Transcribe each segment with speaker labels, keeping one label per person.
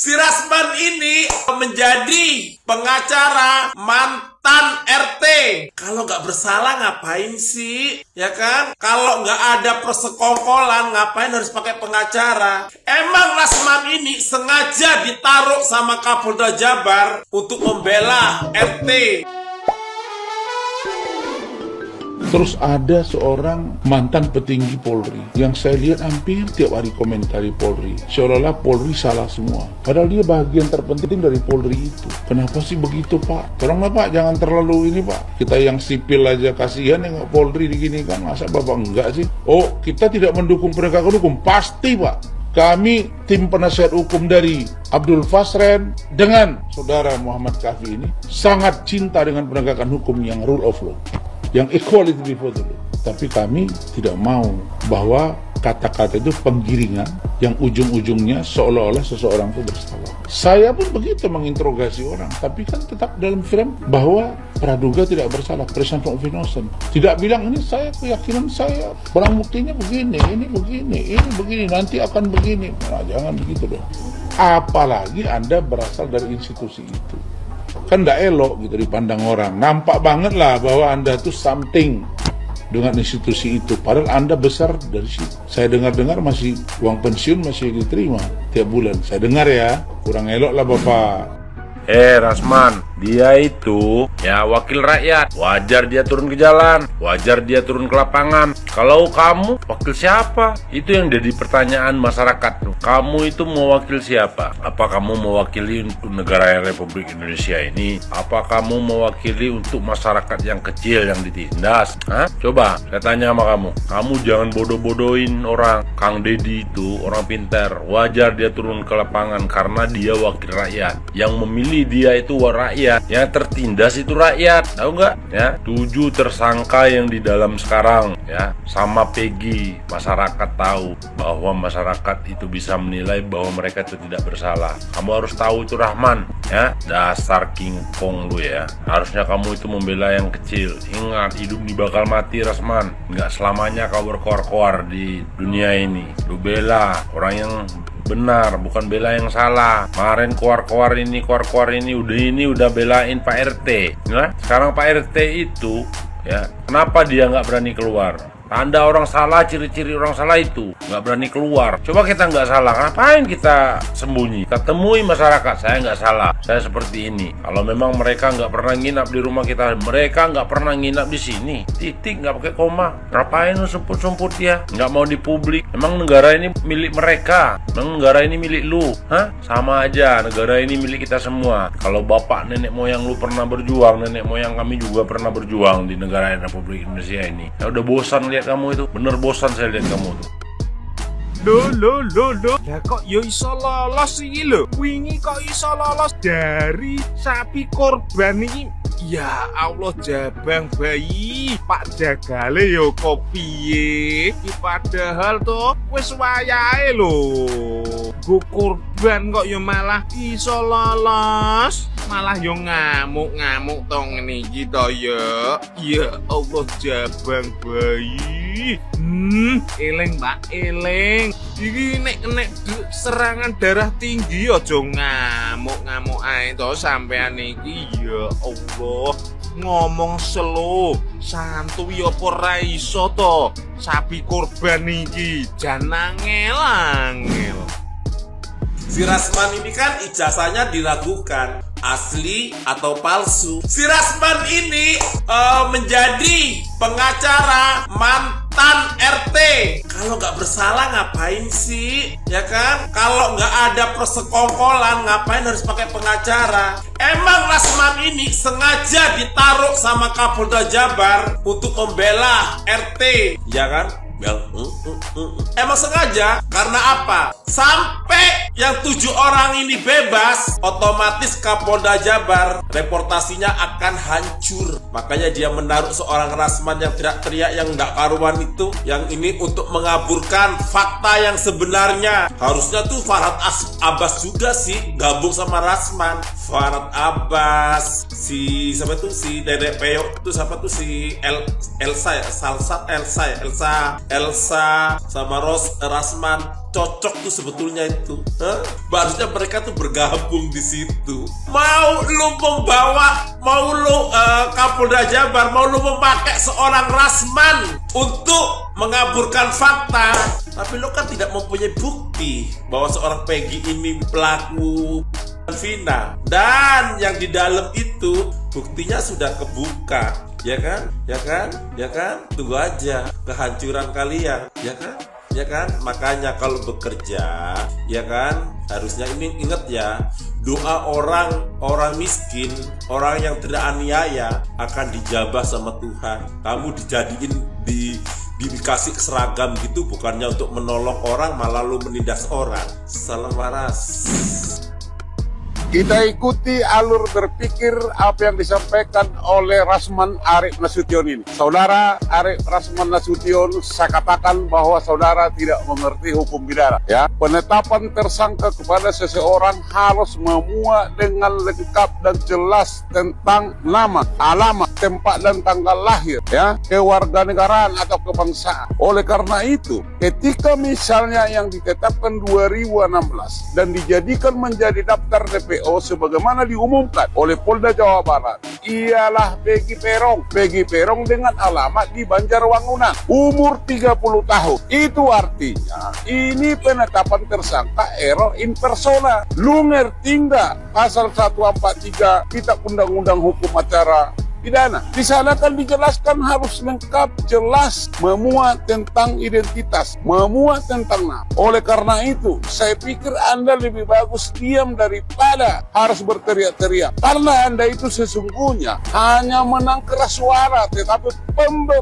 Speaker 1: Si Rasman ini menjadi pengacara mantan RT. Kalau nggak bersalah ngapain sih? Ya kan? Kalau nggak ada persekongkolan ngapain harus pakai pengacara? Emang Rasman ini sengaja ditaruh sama Kapolda Jabar untuk membela RT.
Speaker 2: Terus ada seorang mantan petinggi Polri yang saya lihat hampir tiap hari komentari Polri, seolah-olah Polri salah semua. Padahal dia bagian terpenting dari Polri itu. Kenapa sih begitu, Pak? Tolonglah Pak, jangan terlalu ini Pak. Kita yang sipil aja kasihan yang Polri diginikan, masa Bapak enggak sih? Oh, kita tidak mendukung penegakan hukum, pasti Pak. Kami tim penasihat hukum dari Abdul Fasren dengan saudara Muhammad Kafi ini sangat cinta dengan penegakan hukum yang rule of law, yang equality before the law. Tapi kami tidak mau bahwa kata-kata itu penggiringan yang ujung-ujungnya seolah-olah seseorang itu bersalah. Saya pun begitu menginterogasi orang, tapi kan tetap dalam frame bahwa praduga tidak bersalah, presumption of innocent. Tidak bilang ini saya keyakinan saya, barang buktinya begini, ini begini, nanti akan begini. Nah, jangan begitu dong. Apalagi Anda berasal dari institusi itu. Kan tidak elok gitu dipandang orang. Nampak banget lah bahwa Anda tuh something dengan institusi itu. Padahal Anda besar dari situ. Saya dengar-dengar masih uang pensiun masih diterima tiap bulan. Saya dengar ya, kurang elok lah Bapak.
Speaker 3: Rasman, dia itu ya wakil rakyat. Wajar dia turun ke jalan, wajar dia turun ke lapangan. Kalau kamu wakil siapa? Itu yang jadi pertanyaan masyarakat. Kamu itu mau wakil siapa? Apa kamu mewakili untuk negara Republik Indonesia ini? Apa kamu mewakili untuk masyarakat yang kecil yang ditindas? Hah? Coba saya tanya sama kamu. Kamu jangan bodoh-bodohin orang. Kang Deddy itu orang pintar. Wajar dia turun ke lapangan karena dia wakil rakyat. Yang memilih dia itu rakyat, yang tertindas itu rakyat, tahu nggak? Ya, 7 tersangka yang di dalam sekarang, ya, sama Peggy, masyarakat tahu bahwa masyarakat itu bisa menilai bahwa mereka itu tidak bersalah. Kamu harus tahu itu Rahman, ya, dasar King Kong lu ya. Harusnya kamu itu membela yang kecil. Ingat, hidup ini bakal mati Rasman. Nggak selamanya kau berkoar-koar di dunia ini. Lu bela orang yang benar, bukan bela yang salah. Kemarin keluar ini udah belain Pak RT. Ya? Sekarang Pak RT itu, ya, kenapa dia nggak berani keluar? Tanda orang salah, ciri-ciri orang salah itu nggak berani keluar. Coba kita nggak salah, ngapain kita sembunyi? Kita temui masyarakat, saya nggak salah, saya seperti ini. Kalau memang mereka nggak pernah nginap di rumah kita, mereka nggak pernah nginap di sini. Titik, nggak pakai koma. Ngapain lu sumput-sumput ya? Nggak mau di publik. Emang negara ini milik mereka? Emang negara ini milik lu? Hah? Sama aja, negara ini milik kita semua. Kalau bapak nenek moyang lu pernah berjuang, nenek moyang kami juga pernah berjuang di negara Republik Indonesia ini. Ya udah bosan lihat kamu itu, bener bosan saya lihat kamu tuh.
Speaker 4: Loh. Lah kok yo iso lolos iki lho. Wingi kok iso lolos dari sapi korban iki. Ya Allah, jabang bayi. Pak Jagale yo kok piye? Iki padahal tuh wis wayahe lho. Go korban kok yo malah iso lolos. Malah yo ngamuk-ngamuk to ngene iki to ya. Ya Allah, jabang bayi. Eleng Mbak, eleng. Iki nek serangan darah tinggi aja ngamuk-ngamuk ae to sampean iki. Ya Allah, ngomong slow, santuy apa ra iso to. Sapi korban iki jan angel.
Speaker 1: Si Rasman ini kan ijazahnya diragukan asli atau palsu. Si Rasman ini menjadi pengacara mantan RT. Kalau nggak bersalah ngapain sih? Ya kan? Kalau nggak ada persekongkolan ngapain harus pakai pengacara? Emang Rasman ini sengaja ditaruh sama Kapolda Jabar untuk membela RT, ya kan? Emang sengaja? Karena apa? Sampai yang 7 orang ini bebas, otomatis Kapolda Jabar reputasinya akan hancur. Makanya dia menaruh seorang Rasman yang teriak-teriak yang nggak karuan itu, yang ini untuk mengaburkan fakta yang sebenarnya. Harusnya tuh Farhad Abbas juga sih gabung sama Rasman. Farhad Abbas, si siapa tuh, si Dedek Peyok tuh, siapa tuh, si Elsa Elsa sama Rasman cocok tuh sebetulnya itu. Harusnya mereka tuh bergabung di situ. Mau lu membawa, mau lu Kapolda Jabar, mau lu memakai seorang Rasman untuk mengaburkan fakta, tapi lu kan tidak mempunyai bukti bahwa seorang Peggy ini pelaku Vina, dan yang di dalam itu buktinya sudah kebuka, ya kan? Tunggu aja kehancuran kalian, ya kan? Makanya kalau bekerja, ya kan, harusnya ini ingat ya, doa orang miskin, orang yang tidak aniaya akan dijabah sama Tuhan. Kamu dijadiin dikasih seragam gitu, bukannya untuk menolong orang, malah lu menindas orang. Salam waras.
Speaker 5: Kita ikuti alur berpikir apa yang disampaikan oleh Rasman Arief Nasution ini. Saudara Arief Rasman Nasution, saya katakan bahwa saudara tidak mengerti hukum pidana. Ya, penetapan tersangka kepada seseorang harus memuat dengan lengkap dan jelas tentang nama, alamat, tempat dan tanggal lahir, ya, kewarganegaraan atau kebangsaan. Oleh karena itu, ketika misalnya yang ditetapkan 2016 dan dijadikan menjadi daftar DPO sebagaimana diumumkan oleh Polda Jawa Barat, ialah Peggy Perong. Peggy Perong dengan alamat di Banjarwangunan, umur 30 tahun. Itu artinya ini penetapan tersangka error in persona. Lu ngerti nggak pasal 143 Kitab Undang-Undang Hukum Acara Pidana? Di sana kan dijelaskan harus lengkap, jelas, memuat tentang identitas, memuat tentang nama. Oleh karena itu, saya pikir Anda lebih bagus diam daripada harus berteriak-teriak. Karena Anda itu sesungguhnya hanya menang keras suara, tetapi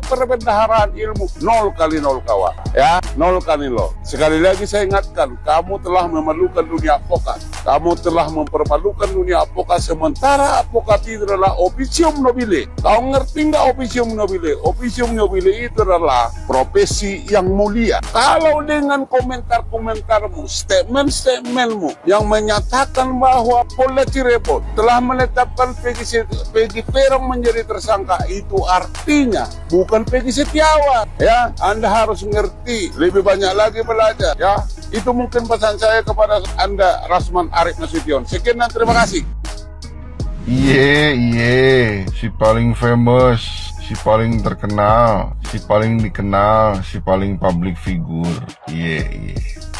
Speaker 5: perbendaharaan ilmu 0 kali 0 kawan. Ya, 0 kali 0. Sekali lagi saya ingatkan, kamu telah memalukan dunia advokat. Kamu telah mempermalukan dunia advokat, sementara advokat itu adalah officium nobile. Kau ngerti nggak officium nobile? Officium nobile itu adalah profesi yang mulia. Kalau dengan komentar-komentarmu, statement-statementmu yang menyatakan bahwa Polda Cirebon telah menetapkan Peggy Perong menjadi tersangka, itu artinya bukan Peggy Setiawan. Ya, Anda harus ngerti, lebih banyak lagi belajar. Ya, itu mungkin pesan saya kepada Anda, Rasman Arief Nasution. Sekian dan terima kasih.
Speaker 6: Iya, si paling famous, si paling terkenal, si paling dikenal, si paling public figure. Iya.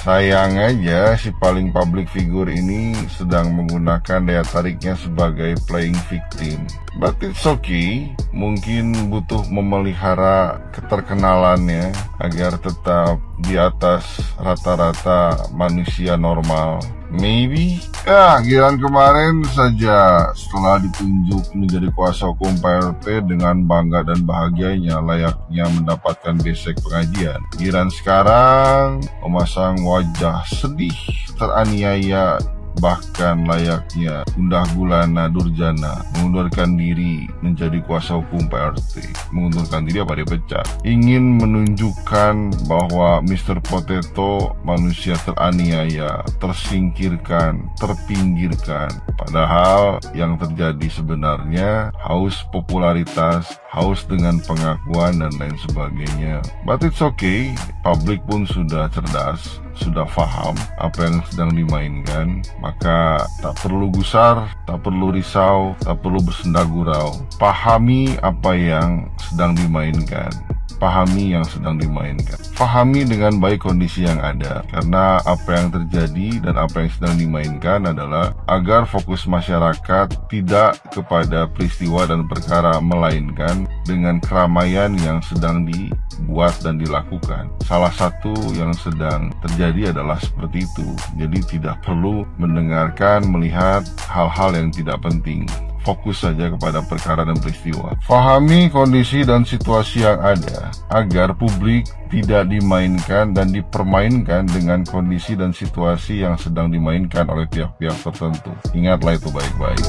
Speaker 6: Sayang aja si paling public figure ini sedang menggunakan daya tariknya sebagai playing victim. But it's okay, mungkin butuh memelihara keterkenalannya agar tetap di atas rata-rata manusia normal. Maybe. Ya, giliran kemarin saja setelah ditunjuk menjadi kuasa hukum PRT dengan bangga dan bahagianya layaknya mendapatkan besek pengajian. Giliran sekarang memasang wajah sedih, teraniaya, bahkan layaknya Gundah Gulana Durjana mengundurkan diri menjadi kuasa hukum PRT. Mengundurkan diri apa dipecat? Ingin menunjukkan bahwa Mr. Potato manusia teraniaya, tersingkirkan, terpinggirkan. Padahal yang terjadi sebenarnya haus popularitas, haus dengan pengakuan dan lain sebagainya. But it's okay, publik pun sudah cerdas, sudah paham apa yang sedang dimainkan, maka tak perlu gusar, tak perlu risau, tak perlu bersenda gurau. Pahami apa yang sedang dimainkan. Pahami yang sedang dimainkan. Pahami dengan baik kondisi yang ada, karena apa yang terjadi dan apa yang sedang dimainkan adalah agar fokus masyarakat tidak kepada peristiwa dan perkara, melainkan dengan keramaian yang sedang dibuat dan dilakukan. Salah satu yang sedang terjadi adalah seperti itu. Jadi tidak perlu mendengarkan, melihat hal-hal yang tidak penting. Fokus saja kepada perkara dan peristiwa. Fahami kondisi dan situasi yang ada agar publik tidak dimainkan dan dipermainkan dengan kondisi dan situasi yang sedang dimainkan oleh pihak-pihak tertentu. Ingatlah itu baik-baik.